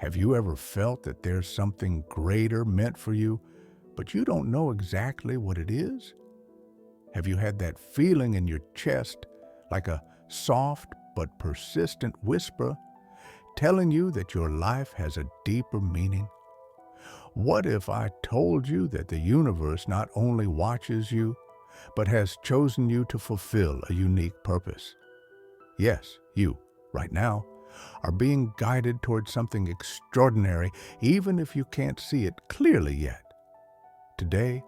Have you ever felt that there's something greater meant for you, but you don't know exactly what it is? Have you had that feeling in your chest, like a soft but persistent whisper telling you that your life has a deeper meaning? What if I told you that the universe not only watches you, but has chosen you to fulfill a unique purpose? Yes, you, right now, are being guided towards something extraordinary, even if you can't see it clearly yet. Today,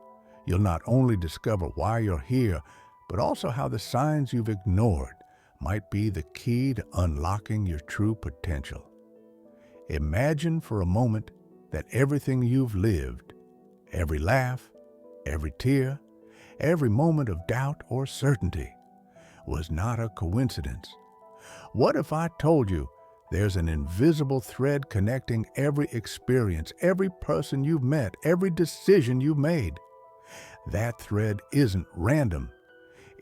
you'll not only discover why you're here, but also how the signs you've ignored might be the key to unlocking your true potential. Imagine for a moment that everything you've lived, every laugh, every tear, every moment of doubt or certainty, was not a coincidence. What if I told you there's an invisible thread connecting every experience, every person you've met, every decision you've made? That thread isn't random.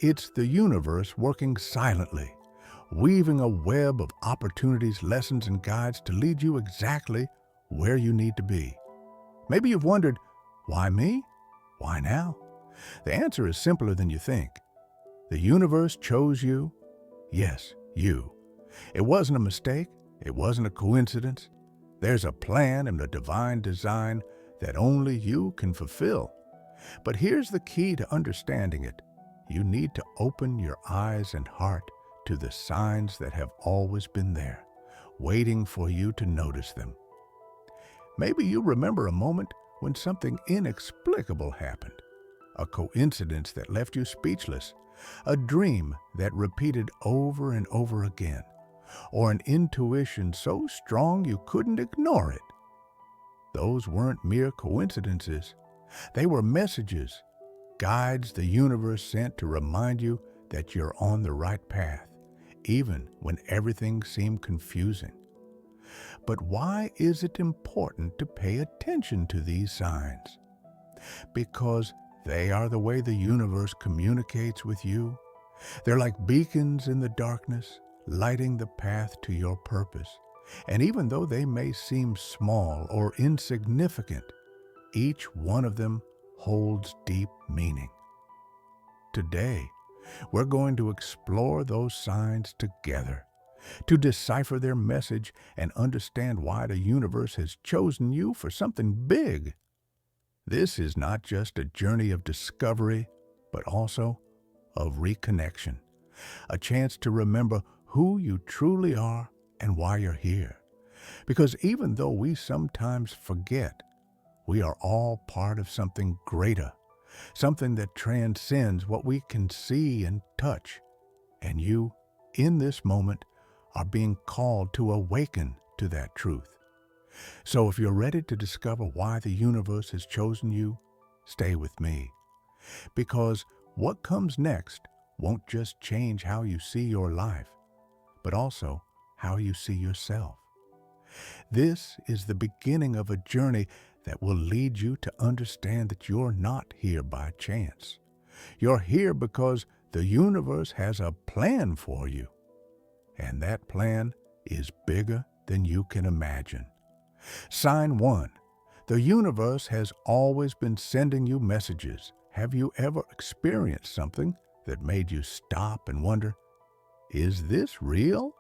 It's the universe working silently, weaving a web of opportunities, lessons, and guides to lead you exactly where you need to be. Maybe you've wondered, why me? Why now? The answer is simpler than you think. The universe chose you. Yes, you. It wasn't a mistake. It wasn't a coincidence. There's a plan and a divine design that only you can fulfill. But here's the key to understanding it. You need to open your eyes and heart to the signs that have always been there, waiting for you to notice them. Maybe you remember a moment when something inexplicable happened, a coincidence that left you speechless, a dream that repeated over and over again, or an intuition so strong you couldn't ignore it. Those weren't mere coincidences. They were messages, guides the universe sent to remind you that you're on the right path, even when everything seemed confusing. But why is it important to pay attention to these signs? Because they are the way the universe communicates with you. They're like beacons in the darkness, lighting the path to your purpose. And even though they may seem small or insignificant, each one of them holds deep meaning. Today, we're going to explore those signs together, to decipher their message and understand why the universe has chosen you for something big. This is not just a journey of discovery, but also of reconnection, a chance to remember who you truly are and why you're here. Because even though we sometimes forget, we are all part of something greater, something that transcends what we can see and touch. And you, in this moment, are being called to awaken to that truth. So if you're ready to discover why the universe has chosen you, stay with me. Because what comes next won't just change how you see your life, but also how you see yourself. This is the beginning of a journey that will lead you to understand that you're not here by chance. You're here because the universe has a plan for you. And that plan is bigger than you can imagine. Sign 1. The universe has always been sending you messages. Have you ever experienced something that made you stop and wonder, is this real?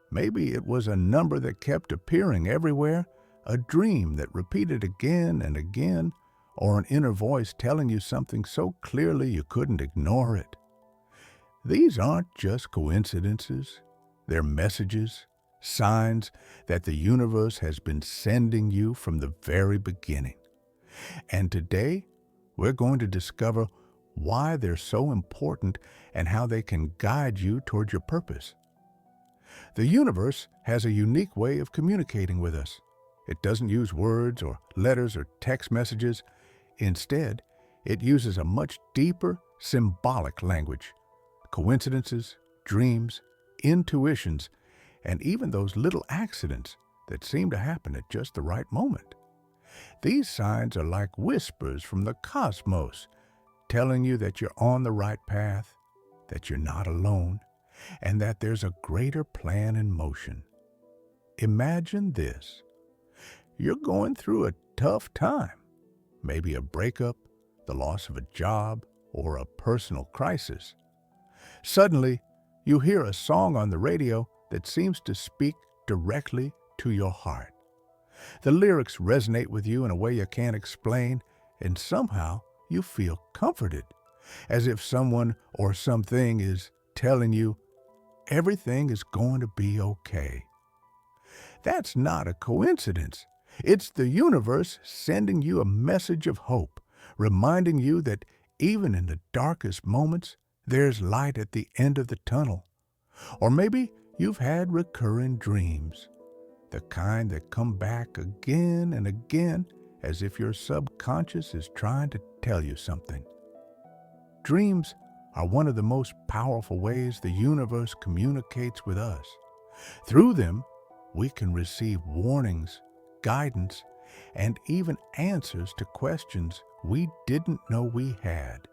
Maybe it was a number that kept appearing everywhere, a dream that repeated again and again, or an inner voice telling you something so clearly you couldn't ignore it. These aren't just coincidences. They're messages, signs that the universe has been sending you from the very beginning. And today, we're going to discover why they're so important and how they can guide you toward your purpose. The universe has a unique way of communicating with us. It doesn't use words or letters or text messages. Instead, it uses a much deeper, symbolic language. Coincidences, dreams, intuitions, and even those little accidents that seem to happen at just the right moment. These signs are like whispers from the cosmos, telling you that you're on the right path, that you're not alone, and that there's a greater plan in motion. Imagine this, you're going through a tough time, maybe a breakup, the loss of a job, or a personal crisis. Suddenly, you hear a song on the radio that seems to speak directly to your heart. The lyrics resonate with you in a way you can't explain, and somehow you feel comforted, as if someone or something is telling you everything is going to be okay. That's not a coincidence. It's the universe sending you a message of hope, reminding you that even in the darkest moments, there's light at the end of the tunnel. Or maybe you've had recurring dreams, the kind that come back again and again as if your subconscious is trying to tell you something. Dreams are one of the most powerful ways the universe communicates with us. Through them, we can receive warnings, guidance, and even answers to questions we didn't know we had.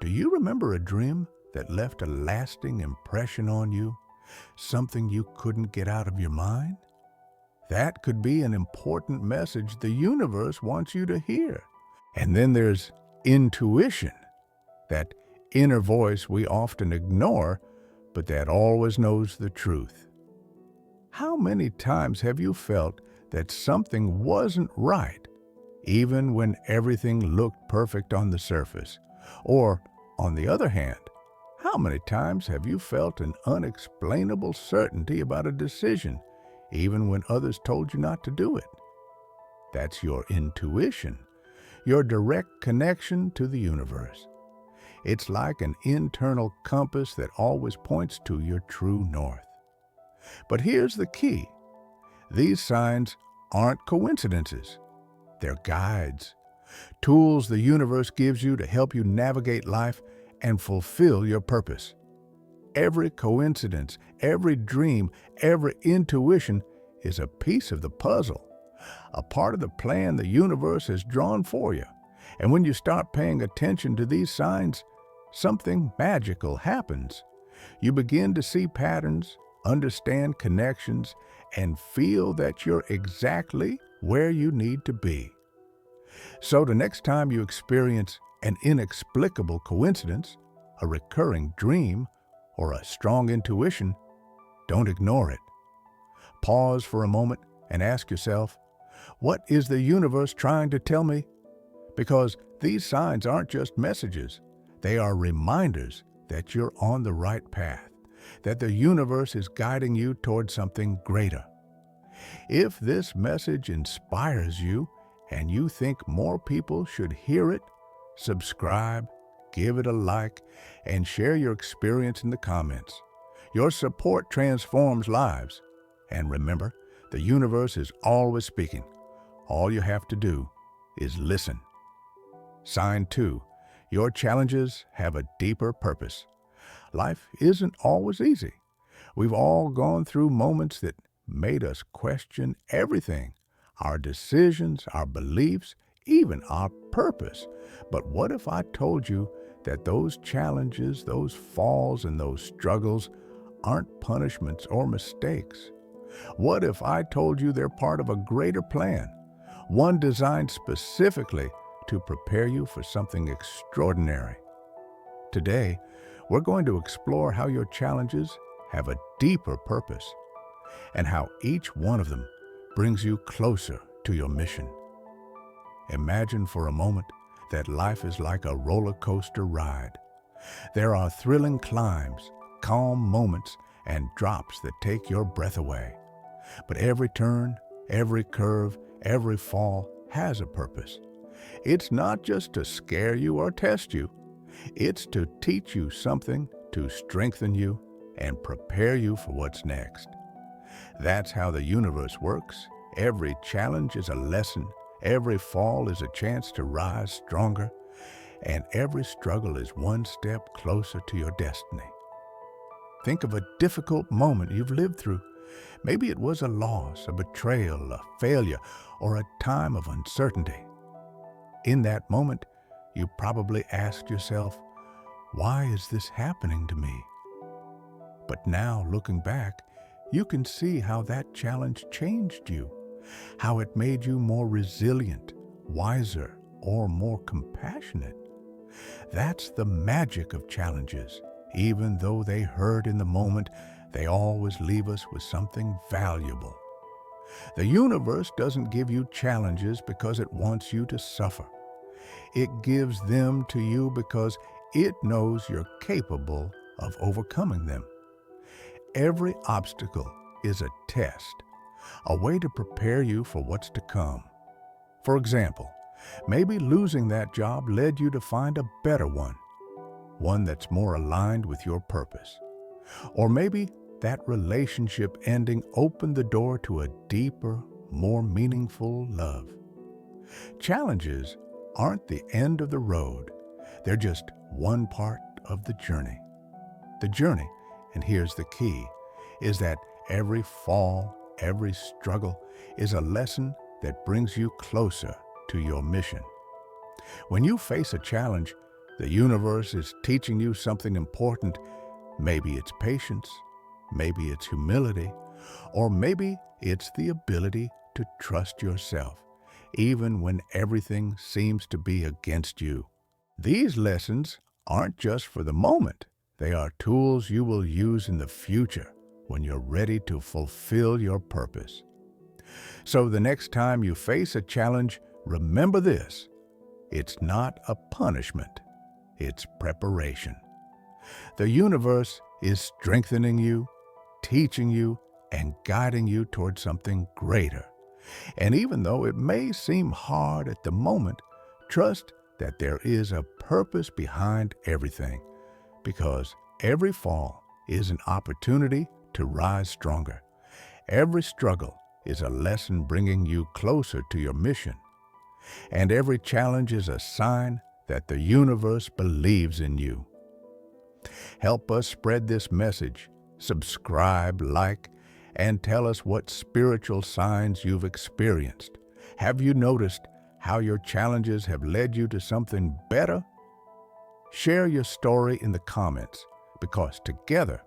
Do you remember a dream that left a lasting impression on you? Something you couldn't get out of your mind? That could be an important message the universe wants you to hear. And then there's intuition, that inner voice we often ignore, but that always knows the truth. How many times have you felt that something wasn't right, even when everything looked perfect on the surface? Or, on the other hand, how many times have you felt an unexplainable certainty about a decision, even when others told you not to do it? That's your intuition, your direct connection to the universe. It's like an internal compass that always points to your true north. But here's the key. These signs aren't coincidences. They're guides, tools the universe gives you to help you navigate life and fulfill your purpose. Every coincidence, every dream, every intuition is a piece of the puzzle, a part of the plan the universe has drawn for you. And when you start paying attention to these signs, something magical happens. You begin to see patterns, understand connections, and feel that you're exactly where you need to be. So the next time you experience an inexplicable coincidence, a recurring dream, or a strong intuition, don't ignore it. Pause for a moment and ask yourself, what is the universe trying to tell me? Because these signs aren't just messages. They are reminders that you're on the right path, that the universe is guiding you toward something greater. If this message inspires you and you think more people should hear it, subscribe, give it a like, and share your experience in the comments. Your support transforms lives. And remember, the universe is always speaking. All you have to do is listen. Sign 2. Your challenges have a deeper purpose. Life isn't always easy. We've all gone through moments that made us question everything, our decisions, our beliefs, even our purpose. But what if I told you that those challenges, those falls, and those struggles aren't punishments or mistakes? What if I told you they're part of a greater plan, one designed specifically to prepare you for something extraordinary? Today, we're going to explore how your challenges have a deeper purpose and how each one of them brings you closer to your mission. Imagine for a moment that life is like a roller coaster ride. There are thrilling climbs, calm moments, and drops that take your breath away. But every turn, every curve, every fall has a purpose. It's not just to scare you or test you. It's to teach you something, to strengthen you, and prepare you for what's next. That's how the universe works. Every challenge is a lesson. Every fall is a chance to rise stronger. And every struggle is one step closer to your destiny. Think of a difficult moment you've lived through. Maybe it was a loss, a betrayal, a failure, or a time of uncertainty. In that moment, you probably asked yourself, why is this happening to me? But now, looking back, you can see how that challenge changed you, how it made you more resilient, wiser, or more compassionate. That's the magic of challenges. Even though they hurt in the moment, they always leave us with something valuable. The universe doesn't give you challenges because it wants you to suffer. It gives them to you because it knows you're capable of overcoming them. Every obstacle is a test, a way to prepare you for what's to come. For example, maybe losing that job led you to find a better one that's more aligned with your purpose. Or maybe that relationship ending opened the door to a deeper, more meaningful love. Challenges aren't the end of the road. They're just one part of the journey. The journey, and here's the key, is that every fall, every struggle is a lesson that brings you closer to your mission. When you face a challenge, the universe is teaching you something important. Maybe it's patience, maybe it's humility, or maybe it's the ability to trust yourself, even when everything seems to be against you. These lessons aren't just for the moment. They are tools you will use in the future when you're ready to fulfill your purpose. So the next time you face a challenge, remember this: it's not a punishment, it's preparation. The universe is strengthening you, teaching you, and guiding you toward something greater. And even though it may seem hard at the moment, trust that there is a purpose behind everything, because every fall is an opportunity to rise stronger. Every struggle is a lesson bringing you closer to your mission. And every challenge is a sign that the universe believes in you. Help us spread this message. Subscribe, like, and tell us what spiritual signs you've experienced. Have you noticed how your challenges have led you to something better? Share your story in the comments, because together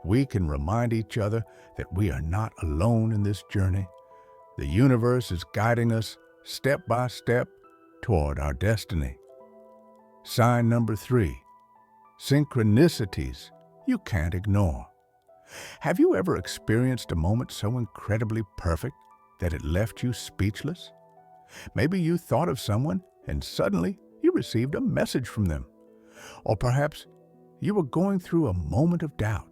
we can remind each other that we are not alone in this journey. The universe is guiding us step by step toward our destiny. Sign number 3, synchronicities you can't ignore. Have you ever experienced a moment so incredibly perfect that it left you speechless? Maybe you thought of someone and suddenly you received a message from them. Or perhaps you were going through a moment of doubt,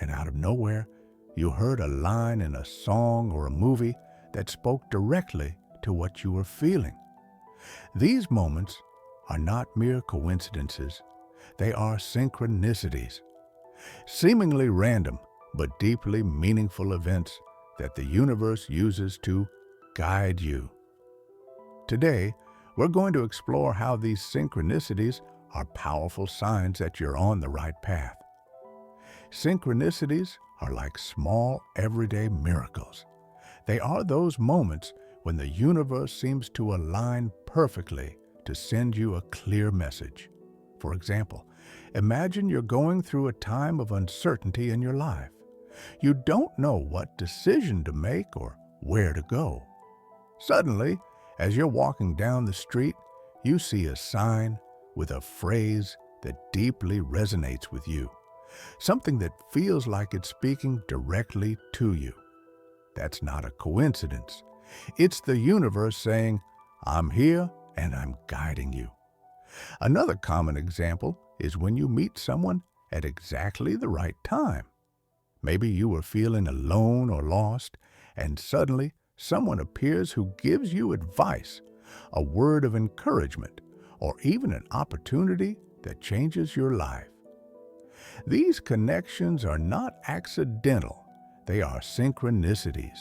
and out of nowhere, you heard a line in a song or a movie that spoke directly to what you were feeling. These moments are not mere coincidences. They are synchronicities, seemingly random but deeply meaningful events that the universe uses to guide you. Today, we're going to explore how these synchronicities are powerful signs that you're on the right path. Synchronicities are like small, everyday miracles. They are those moments when the universe seems to align perfectly to send you a clear message. For example, imagine you're going through a time of uncertainty in your life. You don't know what decision to make or where to go. Suddenly, as you're walking down the street, you see a sign with a phrase that deeply resonates with you, something that feels like it's speaking directly to you. That's not a coincidence. It's the universe saying, "I'm here and I'm guiding you." Another common example is when you meet someone at exactly the right time. Maybe you were feeling alone or lost, and suddenly someone appears who gives you advice, a word of encouragement, or even an opportunity that changes your life. These connections are not accidental. They are synchronicities,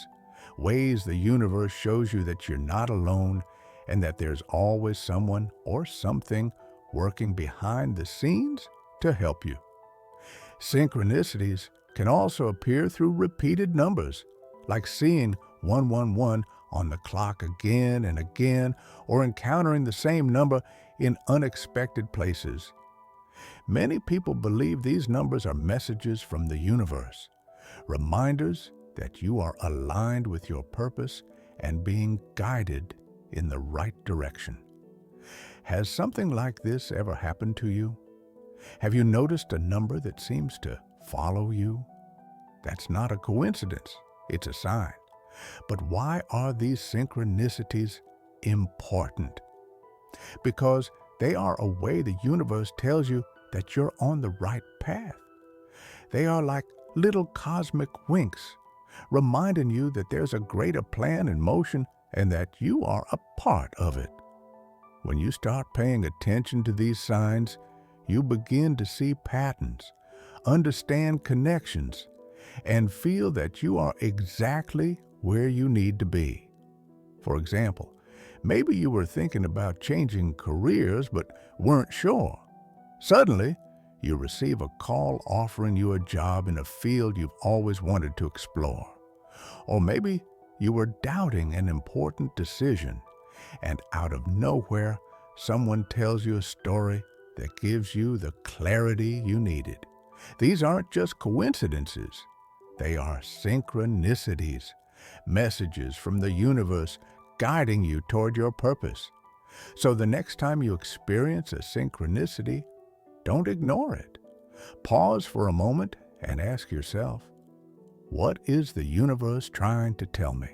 ways the universe shows you that you're not alone and that there's always someone or something working behind the scenes to help you. Synchronicities can also appear through repeated numbers, like seeing 111 on the clock again and again, or encountering the same number in unexpected places. Many people believe these numbers are messages from the universe, reminders that you are aligned with your purpose and being guided in the right direction. Has something like this ever happened to you? Have you noticed a number that seems to follow you? That's not a coincidence, it's a sign. But why are these synchronicities important? Because they are a way the universe tells you that you're on the right path. They are like little cosmic winks, reminding you that there's a greater plan in motion and that you are a part of it. When you start paying attention to these signs, you begin to see patterns, understand connections, and feel that you are exactly where you need to be. For example, maybe you were thinking about changing careers but weren't sure. Suddenly, you receive a call offering you a job in a field you've always wanted to explore. Or maybe you were doubting an important decision, and out of nowhere, someone tells you a story that gives you the clarity you needed. These aren't just coincidences. They are synchronicities, messages from the universe guiding you toward your purpose. So the next time you experience a synchronicity, don't ignore it. Pause for a moment and ask yourself, what is the universe trying to tell me?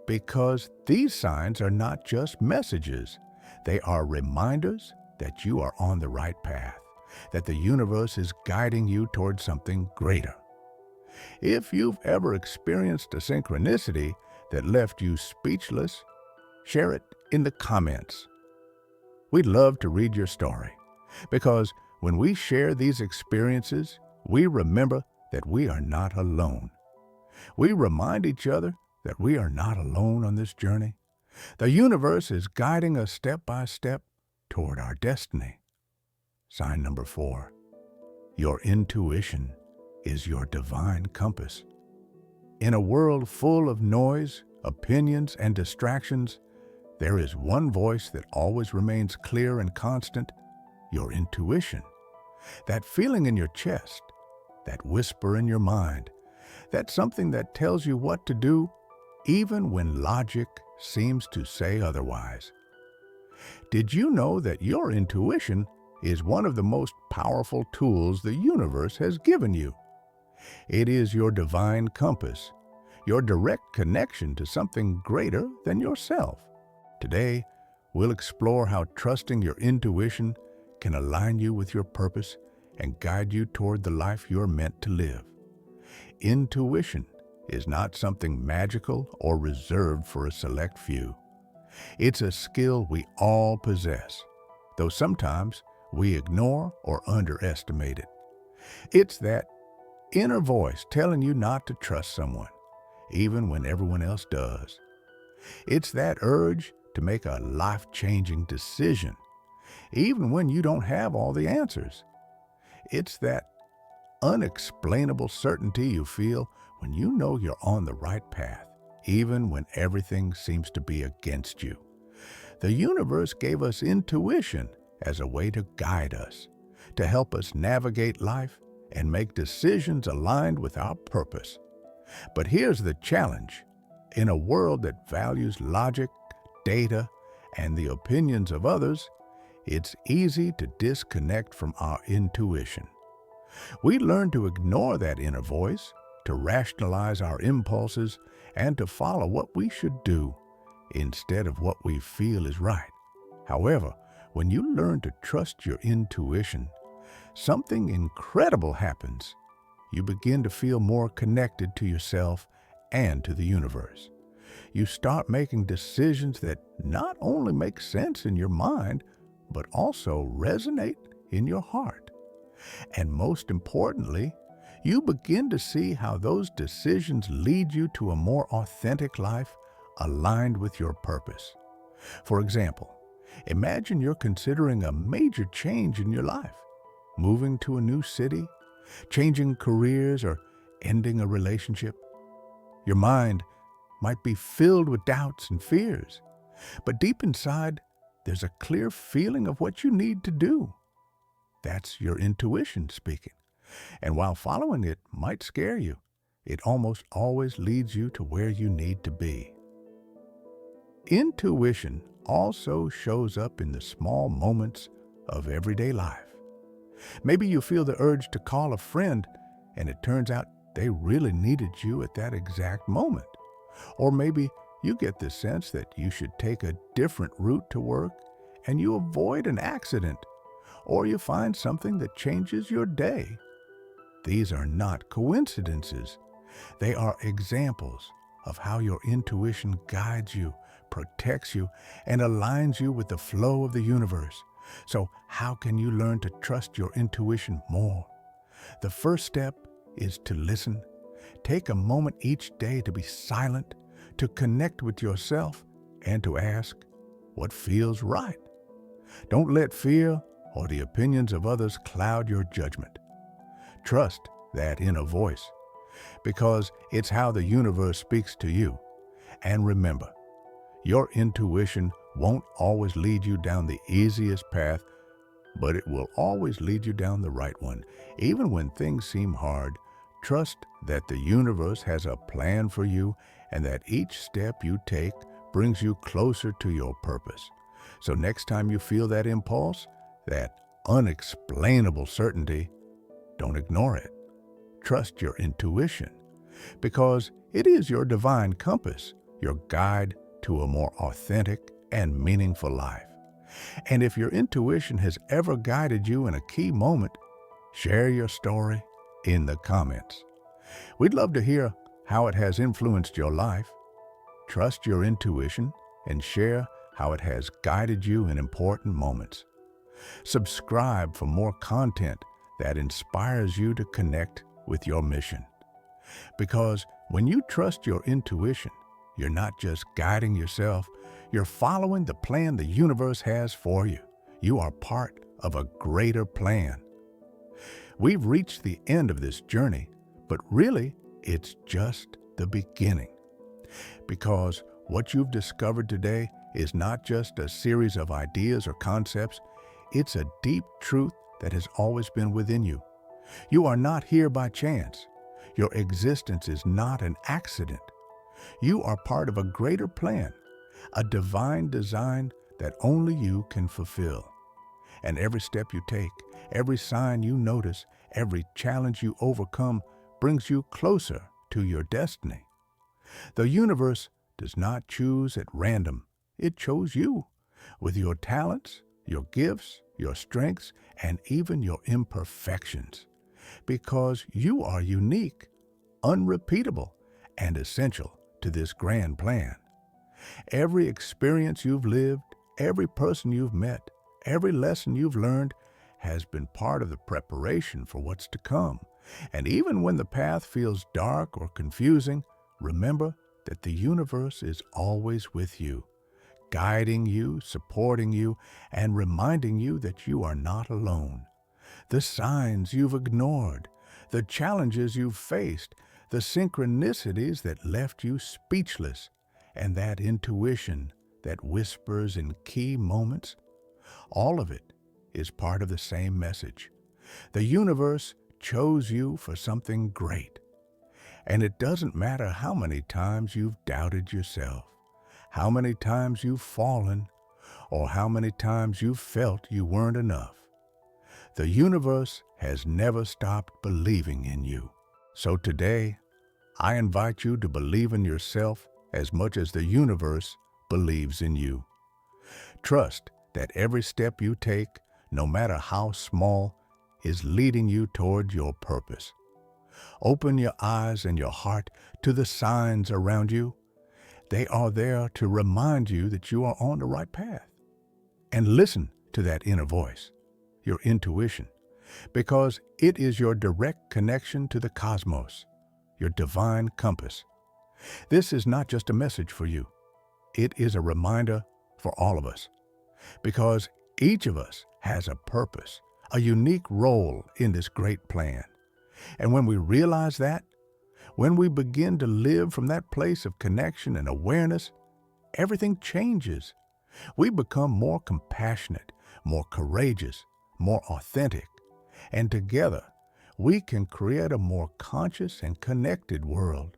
Because these signs are not just messages. They are reminders that you are on the right path, that the universe is guiding you toward something greater. If you've ever experienced a synchronicity that left you speechless, share it in the comments. We'd love to read your story, because when we share these experiences, we remember that we are not alone. We remind each other that we are not alone on this journey. The universe is guiding us step by step toward our destiny. Sign number 4. Your intuition is your divine compass. In a world full of noise, opinions, and distractions, there is one voice that always remains clear and constant: your intuition. That feeling in your chest, that whisper in your mind, that's something that tells you what to do even when logic seems to say otherwise. Did you know that your intuition is one of the most powerful tools the universe has given you? It is your divine compass, your direct connection to something greater than yourself. Today, we'll explore how trusting your intuition can align you with your purpose and guide you toward the life you're meant to live. Intuition is not something magical or reserved for a select few. It's a skill we all possess, though sometimes we ignore or underestimate it. It's that inner voice telling you not to trust someone, even when everyone else does. It's that urge to make a life-changing decision, even when you don't have all the answers. It's that unexplainable certainty you feel when you know you're on the right path, even when everything seems to be against you. The universe gave us intuition as a way to guide us, to help us navigate life and make decisions aligned with our purpose. But here's the challenge. In a world that values logic, data, and the opinions of others, it's easy to disconnect from our intuition. We learn to ignore that inner voice, to rationalize our impulses, and to follow what we should do instead of what we feel is right. However, when you learn to trust your intuition, something incredible happens. You begin to feel more connected to yourself and to the universe. You start making decisions that not only make sense in your mind, but also resonate in your heart. And most importantly, you begin to see how those decisions lead you to a more authentic life aligned with your purpose. For example, imagine you're considering a major change in your life, moving to a new city, changing careers, or ending a relationship. Your mind might be filled with doubts and fears, but deep inside, there's a clear feeling of what you need to do. That's your intuition speaking. And while following it might scare you, it almost always leads you to where you need to be. Intuition also shows up in the small moments of everyday life. Maybe you feel the urge to call a friend, and it turns out they really needed you at that exact moment. Or maybe you get the sense that you should take a different route to work, and you avoid an accident. Or you find something that changes your day. These are not coincidences. They are examples of how your intuition guides you, protects you, and aligns you with the flow of the universe. So how can you learn to trust your intuition more? The first step is to listen. Take a moment each day to be silent, to connect with yourself, and to ask, what feels right? Don't let fear or the opinions of others cloud your judgment. Trust that inner voice, because it's how the universe speaks to you. And remember, your intuition won't always lead you down the easiest path, but it will always lead you down the right one. Even when things seem hard, trust that the universe has a plan for you and that each step you take brings you closer to your purpose. So next time you feel that impulse, that unexplainable certainty, don't ignore it. Trust your intuition, because it is your divine compass, your guide to a more authentic and meaningful life. And if your intuition has ever guided you in a key moment, share your story in the comments. We'd love to hear how it has influenced your life. Trust your intuition and share how it has guided you in important moments. Subscribe for more content that inspires you to connect with your mission. Because when you trust your intuition, you're not just guiding yourself, you're following the plan the universe has for you. You are part of a greater plan. We've reached the end of this journey, but really, it's just the beginning. Because what you've discovered today is not just a series of ideas or concepts, it's a deep truth that has always been within you. You are not here by chance. Your existence is not an accident. You are part of a greater plan, a divine design that only you can fulfill. And every step you take, every sign you notice, every challenge you overcome brings you closer to your destiny. The universe does not choose at random. It chose you, with your talents, your gifts, your strengths, and even your imperfections, because you are unique, unrepeatable, and essential to this grand plan. Every experience you've lived, every person you've met, every lesson you've learned has been part of the preparation for what's to come. And even when the path feels dark or confusing, remember that the universe is always with you, guiding you, supporting you, and reminding you that you are not alone. The signs you've ignored, the challenges you've faced, the synchronicities that left you speechless, and that intuition that whispers in key moments, all of it is part of the same message. The universe chose you for something great. And it doesn't matter how many times you've doubted yourself, how many times you've fallen, or how many times you've felt you weren't enough. The universe has never stopped believing in you. So today, I invite you to believe in yourself as much as the universe believes in you. Trust that every step you take, no matter how small, is leading you toward your purpose. Open your eyes and your heart to the signs around you. They are there to remind you that you are on the right path. And listen to that inner voice, your intuition, because it is your direct connection to the cosmos, your divine compass. This is not just a message for you. It is a reminder for all of us, because each of us has a purpose, a unique role in this great plan. And when we realize that, when we begin to live from that place of connection and awareness, everything changes. We become more compassionate, more courageous, more authentic, and together we can create a more conscious and connected world.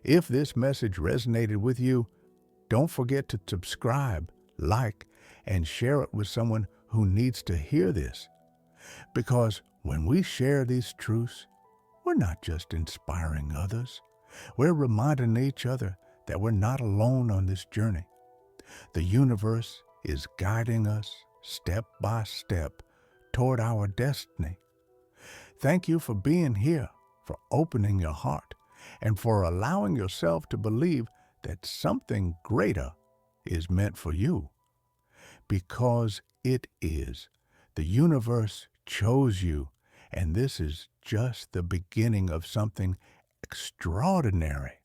If this message resonated with you, Don't forget to subscribe, like, and share it with someone who needs to hear this. Because when we share these truths, we're not just inspiring others. We're reminding each other that we're not alone on this journey. The universe is guiding us step by step toward our destiny. Thank you for being here, for opening your heart, and for allowing yourself to believe that something greater is meant for you. Because it is. The universe chose you, and this is just the beginning of something extraordinary.